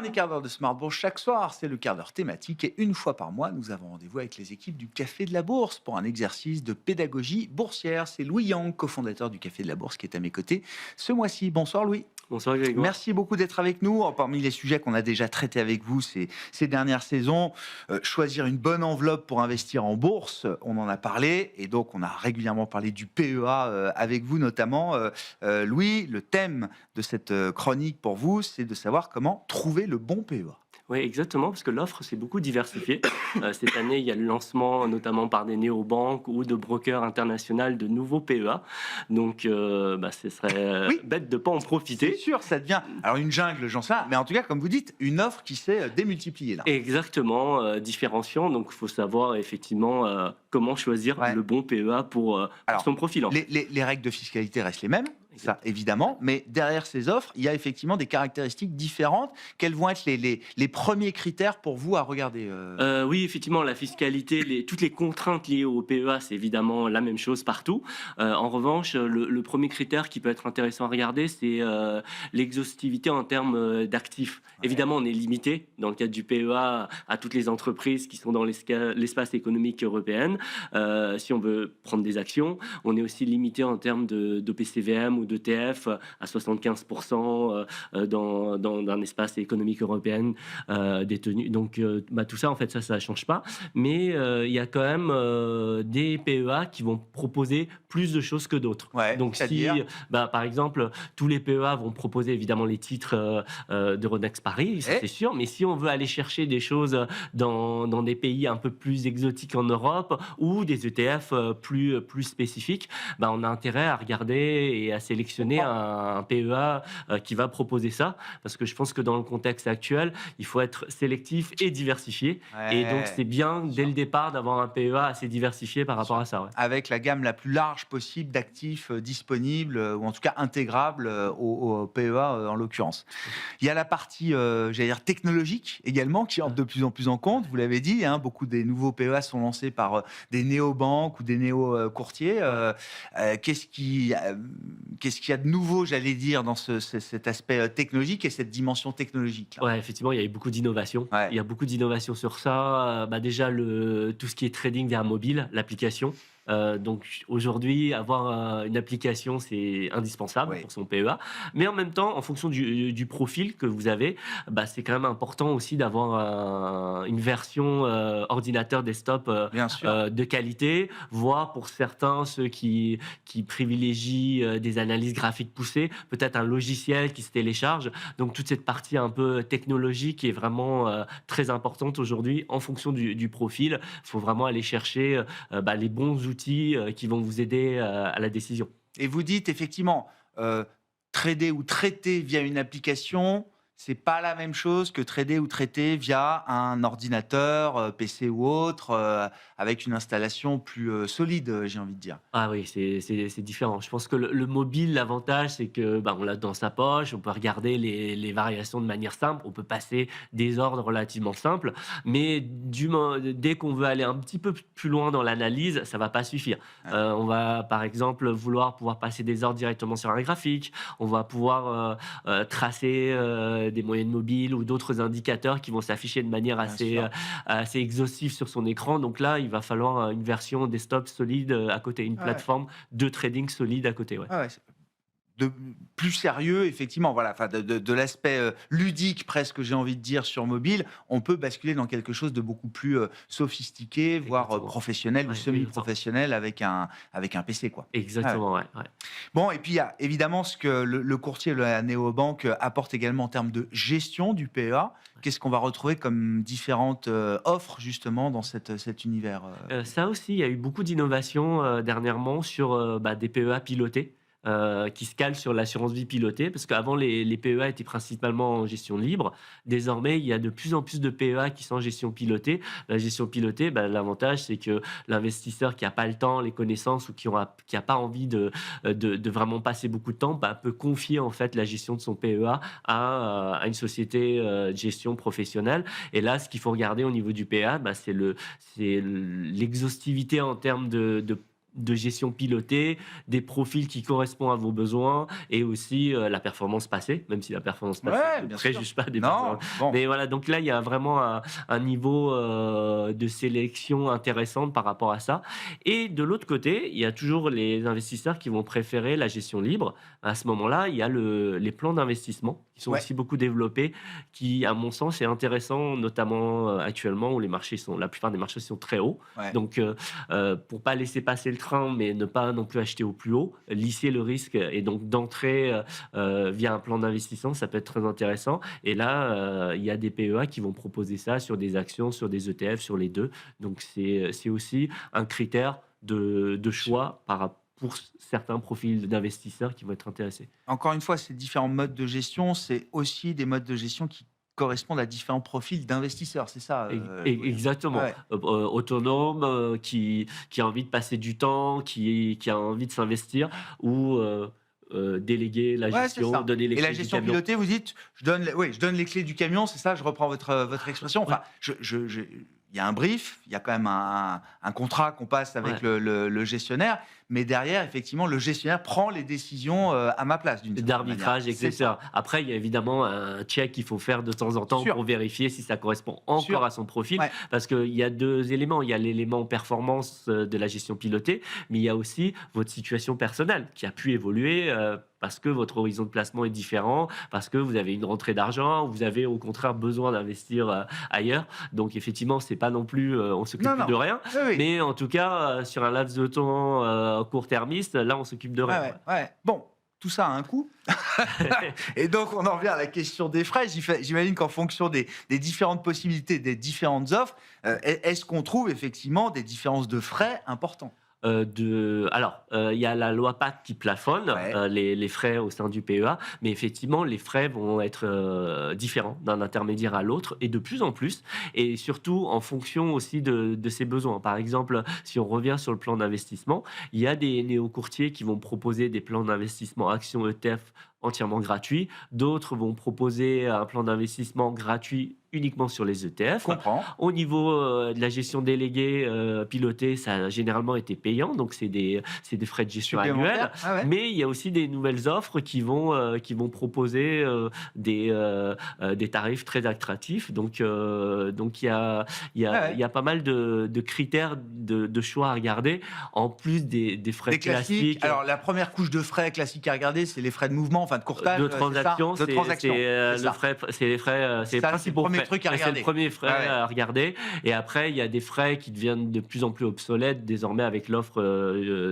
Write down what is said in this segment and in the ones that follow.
dernier quart d'heure de Smart Bourse chaque soir, c'est le quart d'heure thématique et une fois par mois, nous avons rendez-vous avec les équipes du Café de la Bourse pour un exercice de pédagogie boursière. C'est Louis Yang, cofondateur du Café de la Bourse, qui est à mes côtés ce mois-ci. Bonsoir Louis. Bonsoir Grégoire. Merci beaucoup d'être avec nous. Parmi les sujets qu'on a déjà traités avec vous ces dernières saisons, choisir une bonne enveloppe pour investir en bourse, on en a parlé et donc on a régulièrement parlé du PEA avec vous notamment. Louis, le thème de cette chronique pour vous, c'est de savoir comment trouver le bon PEA. Oui, exactement, parce que l'offre s'est beaucoup diversifiée. Cette année, il y a le lancement, notamment par des néobanques ou de brokers internationaux, de nouveaux PEA. Donc, ce serait Oui. bête de ne pas en C'est profiter. sûr, ça devient alors une jungle, j'en sais rien, mais en tout cas, comme vous dites, une offre qui s'est démultipliée là. Exactement, différenciant. Donc, il faut savoir effectivement comment choisir Ouais. le bon PEA pour Alors, son profil. les règles de fiscalité restent les mêmes, ça évidemment, mais derrière ces offres, il y a effectivement des caractéristiques différentes. Quels vont être les premiers critères pour vous à regarder Oui, effectivement, la fiscalité, toutes les contraintes liées au PEA, c'est évidemment la même chose partout. En revanche, le premier critère qui peut être intéressant à regarder, c'est l'exhaustivité en termes d'actifs. Ouais. Évidemment, on est limité dans le cadre du PEA à toutes les entreprises qui sont dans l'espace économique européen. Si on veut prendre des actions, on est aussi limité en termes d'OPCVM ou d'ETF à 75% dans un espace économique européen détenu. Donc, tout ça, en fait, ça ne change pas. Mais il y a quand même des PEA qui vont proposer plus de choses que d'autres. Ouais, Donc, c'est-à-dire par exemple, tous les PEA vont proposer évidemment les titres d'Euronext Paris, ça, Eh c'est sûr. Mais si on veut aller chercher des choses dans des pays un peu plus exotiques en Europe ou des ETF plus spécifiques, on a intérêt à regarder et à sélectionner un PEA qui va proposer ça. Parce que je pense que dans le contexte actuel, il faut être sélectif et diversifié. Et donc, c'est bien, dès le départ, d'avoir un PEA assez diversifié par rapport à ça. Ouais. avec la gamme la plus large possible d'actifs disponibles ou en tout cas intégrables au PEA en l'occurrence. Il y a la partie, j'allais dire, technologique également qui entre de plus en plus en compte. Vous l'avez dit, beaucoup des nouveaux PEA sont lancés par des néobanques ou des néo-courtiers. Qu'est-ce qu'il y a de nouveau, j'allais dire, dans cet aspect technologique et cette dimension technologique là. Ouais, effectivement, il y a eu beaucoup d'innovations. Ouais. Il y a beaucoup d'innovations sur ça. Déjà, tout ce qui est trading via mobile, l'application. Donc aujourd'hui, avoir une application, c'est indispensable Oui. pour son PEA. Mais en même temps, en fonction du profil que vous avez, c'est quand même important aussi d'avoir une version ordinateur desktop Bien sûr. de qualité, voire pour certains, ceux qui privilégient des analyses graphiques poussées, peut-être un logiciel qui se télécharge. Donc toute cette partie un peu technologique est vraiment très importante aujourd'hui en fonction du profil. Il faut vraiment aller chercher les bons outils qui vont vous aider à la décision. Et vous dites effectivement, trader ou traiter via une application, c'est pas la même chose que trader ou traiter via un ordinateur, PC ou autre, avec une installation plus solide, j'ai envie de dire. Ah oui, c'est différent. Je pense que le mobile, l'avantage, c'est que on l'a dans sa poche, on peut regarder les variations de manière simple, on peut passer des ordres relativement simples, mais dès qu'on veut aller un petit peu plus loin dans l'analyse, ça va pas suffire. Ouais. On va, par exemple, pouvoir passer des ordres directement sur un graphique, on va pouvoir tracer des moyennes mobiles ou d'autres indicateurs qui vont s'afficher de manière Bien sûr. assez exhaustive sur son écran. Donc là, il va falloir une version desktop solide à côté, une Ouais. plateforme de trading solide à côté. Ouais. Ouais, c'est de plus sérieux, effectivement, voilà, enfin de l'aspect ludique presque, j'ai envie de dire, sur mobile, on peut basculer dans quelque chose de beaucoup plus sophistiqué, voire Exactement. professionnel ou Ouais, semi-professionnel avec un PC, quoi. Ouais. exactement, ouais. Bon, et puis il y a évidemment ce que le courtier, la néobanque apporte également en termes de gestion du PEA. Qu'est-ce qu'on va retrouver comme différentes offres justement dans cet univers Ça aussi, il y a eu beaucoup d'innovations dernièrement sur des PEA pilotés. Qui se calent sur l'assurance vie pilotée, parce qu'avant les PEA étaient principalement en gestion libre. Désormais, il y a de plus en plus de PEA qui sont en gestion pilotée. La gestion pilotée, l'avantage, c'est que l'investisseur qui n'a pas le temps, les connaissances ou qui a pas envie de vraiment passer beaucoup de temps, peut confier en fait la gestion de son PEA à une société de gestion professionnelle. Et là, ce qu'il faut regarder au niveau du PEA, c'est l'exhaustivité en termes de gestion pilotée, des profils qui correspondent à vos besoins et aussi la performance passée, même si la performance passée Ouais, ne bien sûr. préjuge pas des Non, performances. bon. Mais voilà, donc là, il y a vraiment un niveau de sélection intéressante par rapport à ça. Et de l'autre côté, il y a toujours les investisseurs qui vont préférer la gestion libre. À ce moment-là, il y a les plans d'investissement qui sont Ouais. aussi beaucoup développés, qui, à mon sens, est intéressant, notamment actuellement où la plupart des marchés sont très hauts. Ouais. Donc, pour pas laisser passer le train, mais ne pas non plus acheter au plus haut, lisser le risque et donc d'entrer via un plan d'investissement, ça peut être très intéressant. Et là, il y a des PEA qui vont proposer ça sur des actions, sur des ETF, sur les deux. Donc, c'est aussi un critère de choix pour certains profils d'investisseurs qui vont être intéressés. Encore une fois, ces différents modes de gestion, c'est aussi des modes de gestion qui correspondent à différents profils d'investisseurs, c'est ça Exactement. Ouais. Autonome, qui a envie de passer du temps, qui a envie de s'investir ou déléguer la Ouais, c'est gestion, ça. donner les Et la clés du gestion camion. pilotée, vous dites, je donne les clés du camion, c'est ça, je reprends votre expression. Enfin, il y a un brief, il y a quand même un contrat qu'on passe avec Ouais. le gestionnaire, mais derrière, effectivement, le gestionnaire prend les décisions à ma place, d'une certaine D'arbitrage, manière. C'est etc. ça. Après, il y a évidemment un check qu'il faut faire de temps en temps Sûr. pour vérifier si ça correspond encore Sûr. à son profil. Ouais. Parce qu'il y a deux éléments. Il y a l'élément performance de la gestion pilotée, mais il y a aussi votre situation personnelle qui a pu évoluer parce que votre horizon de placement est différent, parce que vous avez une rentrée d'argent, vous avez au contraire besoin d'investir ailleurs. Donc effectivement, c'est pas non plus, on s'occupe Non, plus non. de rien. Oui, oui. Mais en tout cas, sur un laps de temps court-termiste, là, on s'occupe de rien. Ouais, ouais. Bon, tout ça a un coût. Et donc, on en revient à la question des frais. J'imagine qu'en fonction des différentes possibilités, des différentes offres, est-ce qu'on trouve effectivement des différences de frais importants? Alors, il y a la loi PAC qui plafonne Ouais. les frais au sein du PEA, mais effectivement, les frais vont être différents d'un intermédiaire à l'autre et de plus en plus, et surtout en fonction aussi de ses besoins. Par exemple, si on revient sur le plan d'investissement, il y a des néo-courtiers qui vont proposer des plans d'investissement actions ETF entièrement gratuits, d'autres vont proposer un plan d'investissement gratuit uniquement sur les Je ETF. comprends. Au niveau de la gestion déléguée pilotée, ça a généralement été payant, donc c'est des frais de gestion annuels. Supplémentaire. Ah ouais. Mais il y a aussi des nouvelles offres qui vont proposer des tarifs très attractifs. Donc il y a, Ah ouais. il y a pas mal de critères de choix à regarder, en plus des frais Des classiques. Alors, la première couche de frais classiques à regarder, c'est les frais de mouvement, enfin de courtage. de c'est ça transaction, De transaction. c'est C'est ça. les frais, c'est les Ça, c'est le principaux premier frais. truc à C'est regarder. le premier frais Ouais, ouais. à regarder. Et après, il y a des frais qui deviennent de plus en plus obsolètes désormais avec l'offre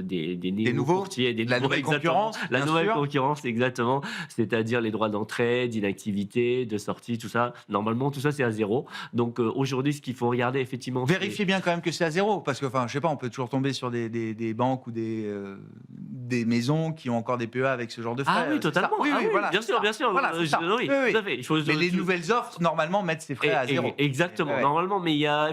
des nouveaux nouveaux, courtiers, des la nouveaux, nouvelle exactement. concurrence, La bien nouvelle sûr. concurrence, exactement. C'est-à-dire les droits d'entrée, d'inactivité, de sortie, tout ça. Normalement, tout ça, c'est à zéro. Donc aujourd'hui, ce qu'il faut regarder, effectivement, Vérifiez bien quand même que c'est à zéro, parce que, enfin, je sais pas, on peut toujours tomber sur des banques ou des maisons qui ont encore des PEA avec ce genre de frais. Ah oui, c'est ça. totalement. Oui, Ah oui, oui, voilà, bien c'est sûr, ça. bien sûr. Voilà, c'est ça. Oui, Oui, oui. tout à fait. Il faut, Mais les nouvelles offres, normalement, mettent ces frais à zéro. Exactement, Ouais, ouais. normalement, mais il y a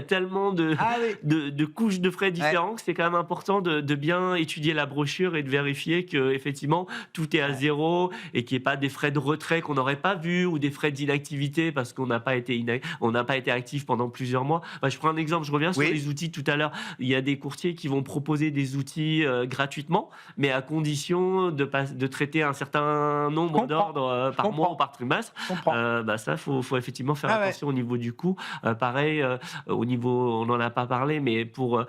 tellement Ah oui. de couches de frais différents que c'est quand même important de bien étudier la brochure et de vérifier que effectivement tout est à Ouais. zéro et qu'il n'y ait pas des frais de retrait qu'on n'aurait pas vus ou des frais d'inactivité parce qu'on n'a pas été actif pendant plusieurs mois. Bah, je prends un exemple, je reviens sur Oui. les outils tout à l'heure. Il y a des courtiers qui vont proposer des outils gratuitement, mais à condition de traiter un certain nombre comprends. d'ordres par mois comprends. ou par trimestre. Je comprends. Bah ça, faut effectivement faire Ah ouais. attention au niveau du coût. Pareil, au niveau, on n'en a pas parlé, mais pour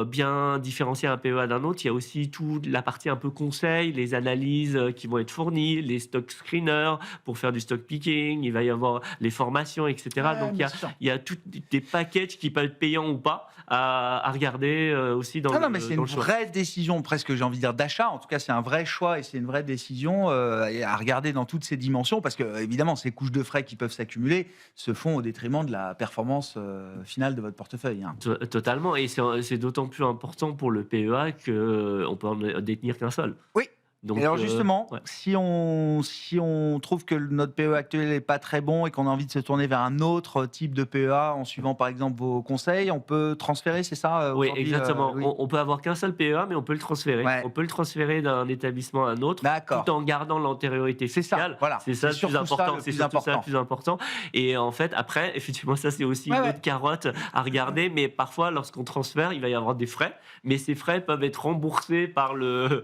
bien différencier un PEA d'un autre, il y a aussi toute la partie un peu conseil, les analyses qui vont être fournies, les stock screeners pour faire du stock picking, il va y avoir les formations, etc. Ouais, Donc bien sûr. il y a tous des packages qui peuvent être payants ou pas à regarder aussi dans Non, mais c'est dans une le choix. vraie décision, presque, j'ai envie de dire, d'achat. En tout cas, c'est un vrai choix et c'est une vraie décision et à regarder dans toutes ces dimensions parce que, évidemment, ces couches de frais qui peuvent s'accumuler se font au détriment de la performance finale de votre portefeuille. Hein. Totalement, et c'est d'autant plus important pour le PEA qu'on peut en détenir qu'un seul. Oui. Donc, Et alors justement, ouais. si on trouve que notre PEA actuel n'est pas très bon et qu'on a envie de se tourner vers un autre type de PEA en suivant par exemple vos conseils, on peut transférer, c'est ça Oui, aujourd'hui, exactement. Louis? On peut avoir qu'un seul PEA, mais on peut le transférer. Ouais, On peut le transférer d'un établissement à un autre, tout d'accord. en gardant l'antériorité C'est ça, fiscale. voilà. C'est ça C'est le plus surtout ça important. le C'est plus surtout ça le important. plus important. Et en fait, après, effectivement, ça, c'est aussi Ouais, une ouais. autre carotte à regarder. Mais parfois, lorsqu'on transfère, il va y avoir des frais. Mais ces frais peuvent être remboursés par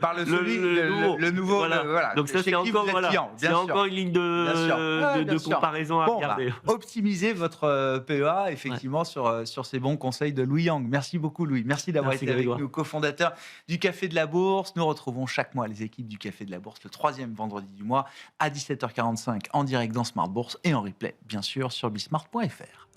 Par le nouveau. le nouveau, Voilà. voilà, Donc ça, chez c'est qui vous encore, êtes voilà, client, c'est bien sûr. encore une ligne Bien sûr. Ouais, bien de sûr. comparaison à Bon, bah, regarder. optimisez votre PEA Ouais. effectivement sur ces bons conseils de Louis Yang. Merci beaucoup Louis. Merci d'avoir Merci été avec Grégoire. nous, cofondateur du Café de la Bourse. Nous retrouvons chaque mois les équipes du Café de la Bourse le troisième vendredi du mois à 17h45 en direct dans Smart Bourse et en replay bien sûr sur bismart.fr.